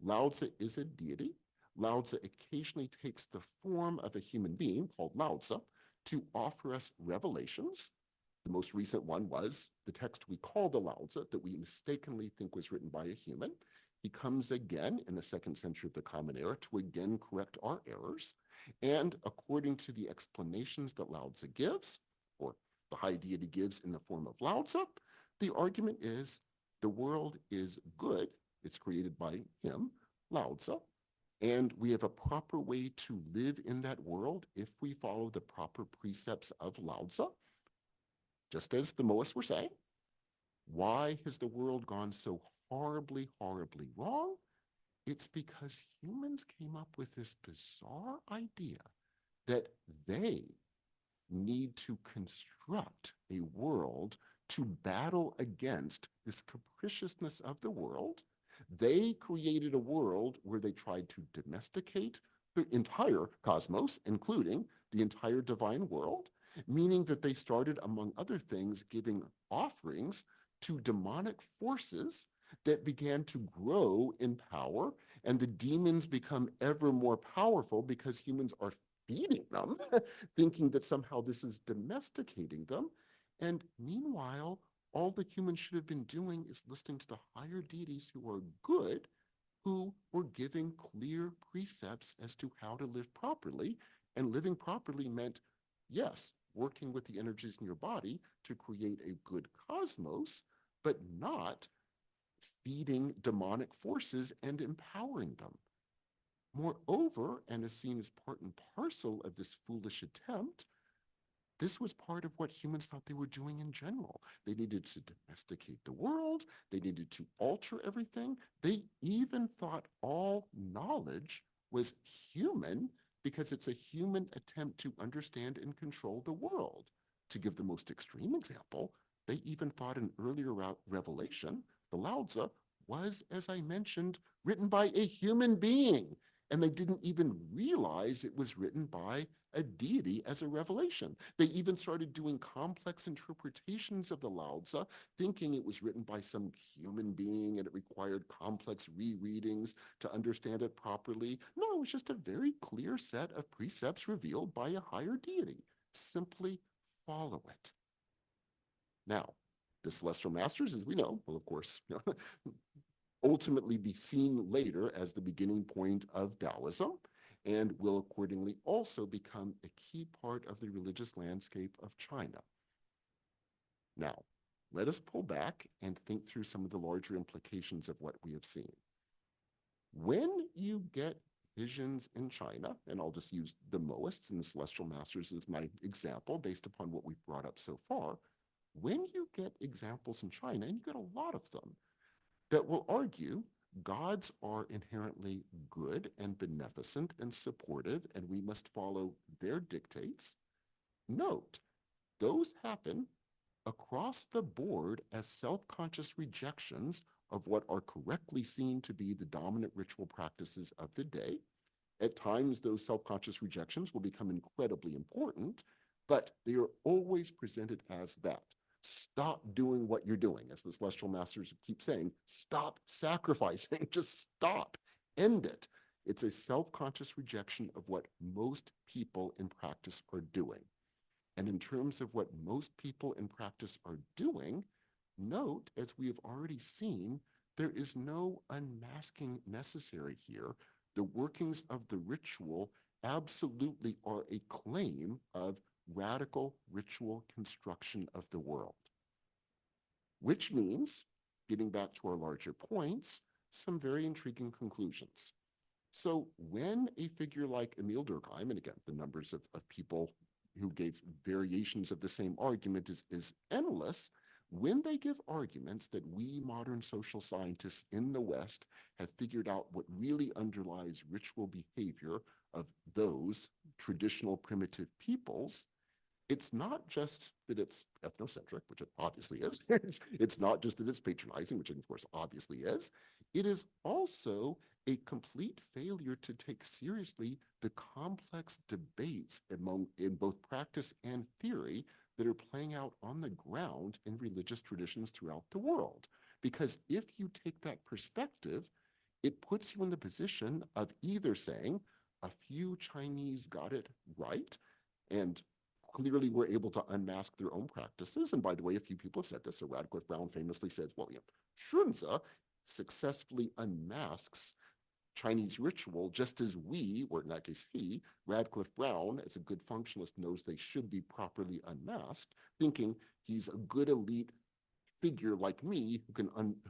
Lao Tzu is a deity. Lao Tzu occasionally takes the form of a human being called Lao Tzu to offer us revelations. The most recent one was the text we call the Lao Tzu that we mistakenly think was written by a human. He comes again in the 2nd century of the Common Era to again correct our errors. And according to the explanations that Lao Tzu gives, or the high deity gives in the form of Lao Tzu, the argument is the world is good. It's created by him, Lao Tzu, and we have a proper way to live in that world if we follow the proper precepts of Lao Tzu. Just as the Moists were saying, why has the world gone so horribly, horribly wrong? It's because humans came up with this bizarre idea that they need to construct a world to battle against this capriciousness of the world. They created a world where they tried to domesticate the entire cosmos, including the entire divine world, meaning that they started, among other things, giving offerings to demonic forces that began to grow in power, and the demons become ever more powerful because humans are feeding them, thinking that somehow this is domesticating them. And meanwhile, all the humans should have been doing is listening to the higher deities who are good, who were giving clear precepts as to how to live properly. And living properly meant, yes, working with the energies in your body to create a good cosmos, but not feeding demonic forces and empowering them. Moreover, and as seen as part and parcel of this foolish attempt, this was part of what humans thought they were doing in general. They needed to domesticate the world. They needed to alter everything. They even thought all knowledge was human because it's a human attempt to understand and control the world. To give the most extreme example, they even thought an earlier revelation, the Lao Tzu, was, as I mentioned, written by a human being. And they didn't even realize it was written by a deity as a revelation. They even started doing complex interpretations of the Lao Tzu, thinking it was written by some human being and it required complex rereadings to understand it properly. No, it was just a very clear set of precepts revealed by a higher deity. Simply follow it. Now, the Celestial Masters, as we know, will of course ultimately be seen later as the beginning point of Taoism, and will accordingly also become a key part of the religious landscape of China. Now, let us pull back and think through some of the larger implications of what we have seen. When you get visions in China, and I'll just use the Moists and the Celestial Masters as my example based upon what we've brought up so far, when you get examples in China, and you get a lot of them, that will argue gods are inherently good and beneficent and supportive, and we must follow their dictates. Note, those happen across the board as self-conscious rejections of what are correctly seen to be the dominant ritual practices of the day. At times, those self-conscious rejections will become incredibly important, but they are always presented as that. Stop doing what you're doing. As the Celestial Masters keep saying, stop sacrificing, just stop, end it. It's a self-conscious rejection of what most people in practice are doing. And in terms of what most people in practice are doing, note, as we have already seen, there is no unmasking necessary here. The workings of the ritual absolutely are a claim of radical ritual construction of the world, which means, getting back to our larger points, some very intriguing conclusions. So when a figure like Emil Durkheim, and again, the numbers of people who gave variations of the same argument is endless, when they give arguments that we modern social scientists in the West have figured out what really underlies ritual behavior of those traditional primitive peoples, it's not just that it's ethnocentric, which it obviously is. It's not just that it's patronizing, which it of course obviously is. It is also a complete failure to take seriously the complex debates in both practice and theory that are playing out on the ground in religious traditions throughout the world. Because if you take that perspective, it puts you in the position of either saying a few Chinese got it right and clearly were able to unmask their own practices. And by the way, a few people have said this. So Radcliffe Brown famously says, well, Shunzi successfully unmasks Chinese ritual, just as we, or in that case he, Radcliffe Brown, as a good functionalist, knows they should be properly unmasked, thinking he's a good elite figure like me who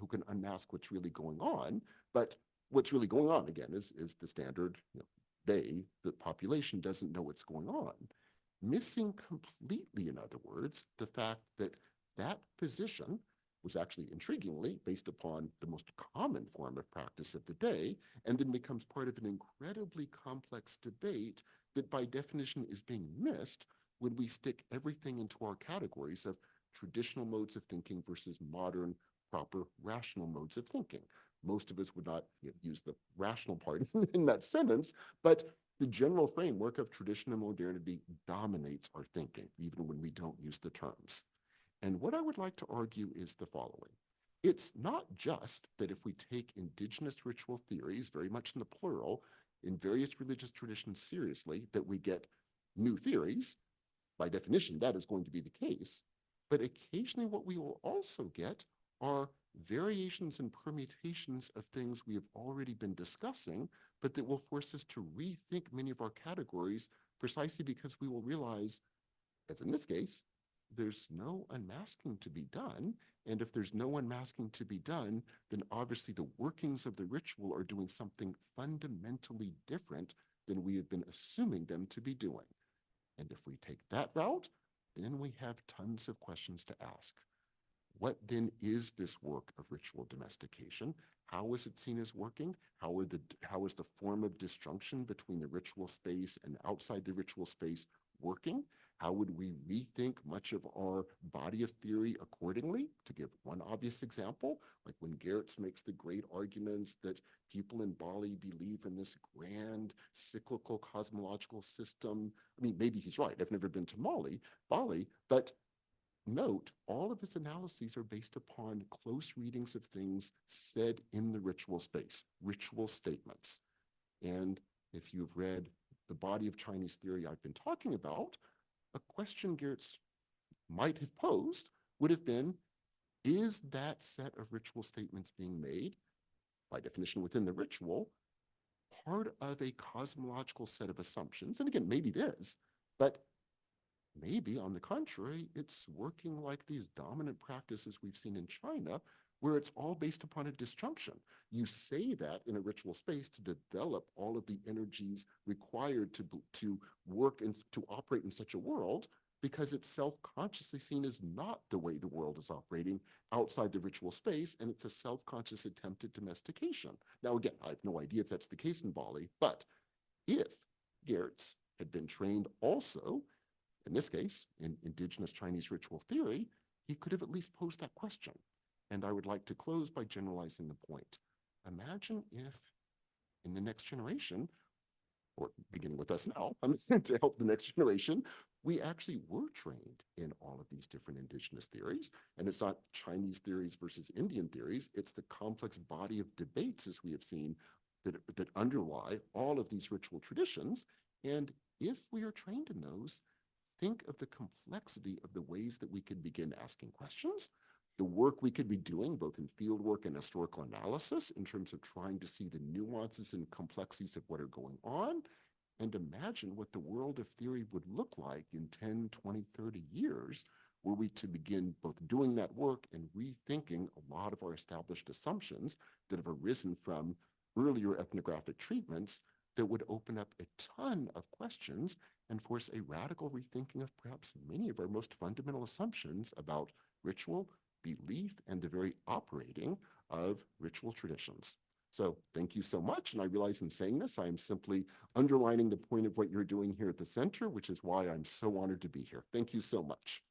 can unmask what's really going on. But what's really going on, again, is the standard, the population doesn't know what's going on. Missing completely, in other words, the fact that that position was actually intriguingly based upon the most common form of practice of the day, and then becomes part of an incredibly complex debate that by definition is being missed when we stick everything into our categories of traditional modes of thinking versus modern, proper, rational modes of thinking. Most of us would not use the rational part in that sentence, but the general framework of tradition and modernity dominates our thinking, even when we don't use the terms. And what I would like to argue is the following. It's not just that if we take indigenous ritual theories, very much in the plural, in various religious traditions seriously, that we get new theories. By definition, that is going to be the case. But occasionally what we will also get are variations and permutations of things we have already been discussing, but that will force us to rethink many of our categories precisely because we will realize, as in this case, there's no unmasking to be done. And if there's no unmasking to be done, then obviously the workings of the ritual are doing something fundamentally different than we have been assuming them to be doing. And if we take that route, then we have tons of questions to ask. What then is this work of ritual domestication? How is it seen as working? How is the form of disjunction between the ritual space and outside the ritual space working? How would we rethink much of our body of theory accordingly? To give one obvious example, like when Geertz makes the great arguments that people in Bali believe in this grand cyclical cosmological system. I mean, maybe he's right. I've never been to Bali, but note, all of his analyses are based upon close readings of things said in the ritual space, ritual statements. And if you've read the body of Chinese theory I've been talking about, a question Geertz might have posed would have been, is that set of ritual statements being made, by definition within the ritual, part of a cosmological set of assumptions? And again, maybe it is, but maybe, on the contrary, it's working like these dominant practices we've seen in China, where it's all based upon a disjunction. You say that in a ritual space to develop all of the energies required to work and to operate in such a world, because it's self-consciously seen as not the way the world is operating outside the ritual space, and it's a self-conscious attempt at domestication. Now, again, I have no idea if that's the case in Bali, but if Geertz had been trained also, in this case, in indigenous Chinese ritual theory, he could have at least posed that question. And I would like to close by generalizing the point. Imagine if in the next generation, or beginning with us now, to help the next generation, we actually were trained in all of these different indigenous theories. And it's not Chinese theories versus Indian theories, it's the complex body of debates, as we have seen, that underlie all of these ritual traditions. And if we are trained in those, think of the complexity of the ways that we could begin asking questions, the work we could be doing both in field work and historical analysis in terms of trying to see the nuances and complexities of what are going on, and imagine what the world of theory would look like in 10, 20, 30 years, were we to begin both doing that work and rethinking a lot of our established assumptions that have arisen from earlier ethnographic treatments that would open up a ton of questions and force a radical rethinking of perhaps many of our most fundamental assumptions about ritual, belief, and the very operating of ritual traditions. So thank you so much. And I realize in saying this, I am simply underlining the point of what you're doing here at the center, which is why I'm so honored to be here. Thank you so much.